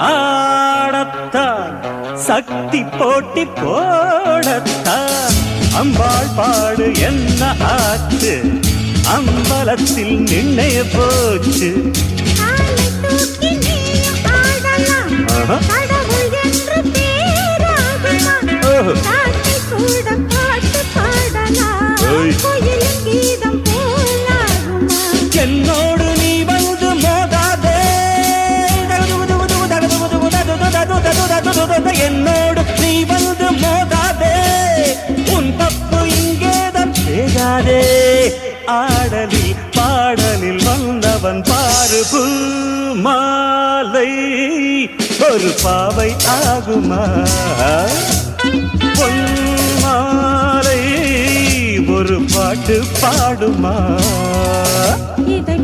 ஆடத்தான் சக்தி போட்டி போடத்தான் அம்பாள் பாடு என்ன ஆச்சு அம்பலத்தில் நின்னைய போச்சு என்னோடு நீ வந்து மோதாதே என்னோடு நீ வந்து மோதாதே உன் தப்பு இங்கேதான் செய்யாதே ஆடலில் பாடலில் வந்தவன் பாரு மாலை ஒரு பாவை ஆகுமா பொன்மாலை ஒரு பாட்டு பாடுமா இதை